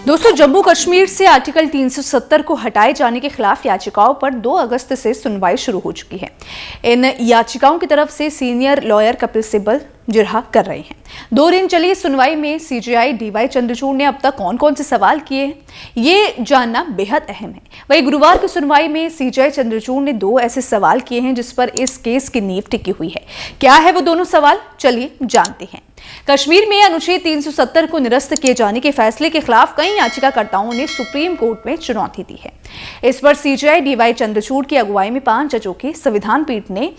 दोस्तों, जम्मू कश्मीर से आर्टिकल 370 को हटाए जाने के खिलाफ याचिकाओं पर 2 अगस्त से सुनवाई शुरू हो चुकी है। इन याचिकाओं की तरफ से सीनियर लॉयर कपिल सिब्बल जिरहा कर रहे हैं। 2 दिन चली इस सुनवाई में सीजेआई डीवाई चंद्रचूड़ ने अब तक कौन कौन से सवाल किए हैं, ये जानना बेहद अहम है। वहीं गुरुवार की सुनवाई में सीजेआई चंद्रचूड़ ने 2 ऐसे सवाल किए हैं जिस पर इस केस की नींव टिकी हुई है। क्या है वो दोनों सवाल, चलिए जानते हैं। कश्मीर में अनुच्छेद 370 को निरस्त किए जाने के फैसले के खिलाफ कई याचिकाकर्ताओं ने सुप्रीम कोर्ट में चुनौती दी है। इस पर सीजेआई डीवाई चंद्रचूड़ की अगुवाई में 5 जजों की संविधान पीठ ने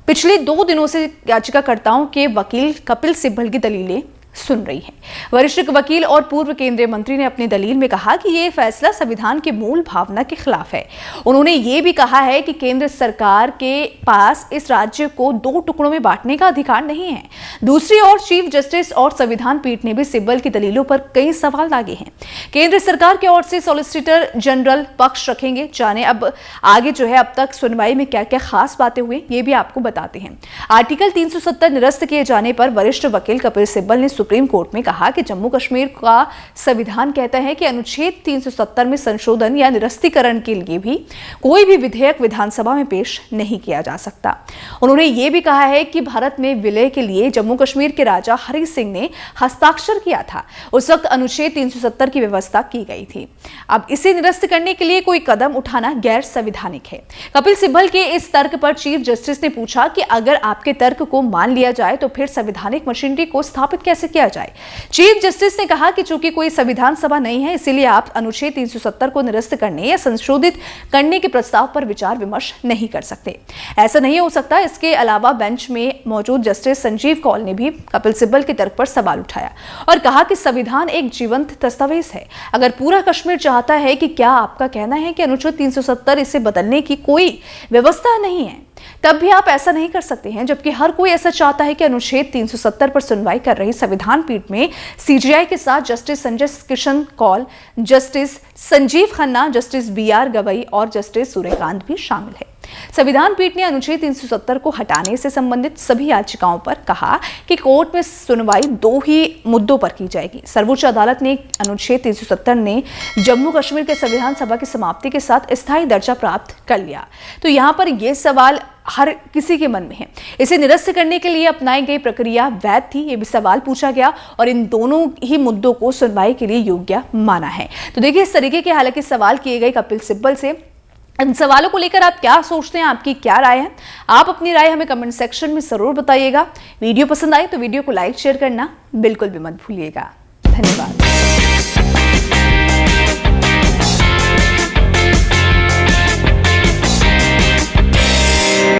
पिछले 2 दिनों से याचिकाकर्ताओं के वकील कपिल सिब्बल की दलीलें सुन रही है। वरिष्ठ वकील और पूर्व केंद्रीय मंत्री ने अपनी दलील में कहा कि यह फैसला संविधान की मूल भावना के खिलाफ है। उन्होंने ये भी कहा है कि केंद्र सरकार के पास इस राज्य को 2 टुकड़ों में बांटने का अधिकार नहीं है। दूसरी ओर चीफ जस्टिस और संविधान पीठ ने भी सिब्बल की दलीलों पर कई सवाल लागे हैं। केंद्र सरकार की ओर से सॉलिसिटर जनरल पक्ष रखेंगे। जाने अब आगे अब तक सुनवाई में क्या क्या खास बातें हुई, ये भी आपको बताते हैं। आर्टिकल 370 निरस्त किए जाने पर वरिष्ठ वकील कपिल सिब्बल ने सुप्रीम कोर्ट में कहा कि जम्मू कश्मीर का संविधान कहता है कि अनुच्छेद 370 में संशोधन या निरस्तीकरण के लिए भी कोई भी विधेयक विधानसभा में पेश नहीं किया जा सकता। उन्होंने ये भी कहा है कि भारत में विलय के लिए जम्मू कश्मीर के राजा हरि सिंह ने हस्ताक्षर किया था। उस वक्त अनुच्छेद 370 की व्यवस्था की गई थी। अब इसे निरस्त करने के लिए कोई कदम उठाना गैर संवैधानिक है। कपिल सिब्बल के इस तर्क पर चीफ जस्टिस ने पूछा कि अगर आपके तर्क को मान लिया जाए तो फिर संवैधानिक मशीनरी को स्थापित कैसे किया जाए। चीफ जस्टिस ने कहा कि चूंकि कोई संविधान सभा नहीं है, इसीलिए आप अनुच्छेद 370 को निरस्त करने या संशोधित करने के प्रस्ताव पर विचार विमर्श नहीं कर सकते। ऐसा नहीं हो सकता। इसके अलावा बेंच में मौजूद जस्टिस संजीव कौल ने भी कपिल सिब्बल के तर्क पर सवाल उठाया और कहा कि संविधान एक जीवंत दस्तावेज है। अगर पूरा कश्मीर चाहता है कि क्या आपका कहना है कि अनुच्छेद 370 इसे बदलने की कोई व्यवस्था नहीं है, तब भी आप ऐसा नहीं कर सकते हैं। जबकि हर कोई ऐसा चाहता है कि अनुच्छेद 370 पर सुनवाई कर रही संविधान पीठ में सीजेआई के साथ justice Sanjay Kishan Kaul, justice Sanjiv Khanna, justice BR Gavai और जस्टिस सूर्यकांत भी शामिल है। संविधान पीठ ने अनुच्छेद 370 को हटाने से संबंधित सभी याचिकाओं पर कहा कि कोर्ट में सुनवाई 2 ही मुद्दों पर की जाएगी। सर्वोच्च अदालत ने अनुच्छेद 370 ने जम्मू कश्मीर के संविधान सभा की समाप्ति के साथ स्थायी दर्जा प्राप्त कर लिया। तो यहाँ पर यह सवाल हर किसी के मन में है, इसे निरस्त करने के लिए अपनाई गई प्रक्रिया वैध थी, ये भी सवाल पूछा गया और इन दोनों ही मुद्दों को सुनवाई के लिए योग्य माना है। तो देखिए, इस तरीके के हालांकि सवाल किए गए कपिल सिब्बल से। इन सवालों को लेकर आप क्या सोचते हैं, आपकी क्या राय है? आप अपनी राय हमें कमेंट सेक्शन में जरूर बताइएगा। वीडियो पसंद आए तो वीडियो को लाइक शेयर करना बिल्कुल भी मत भूलिएगा। धन्यवाद।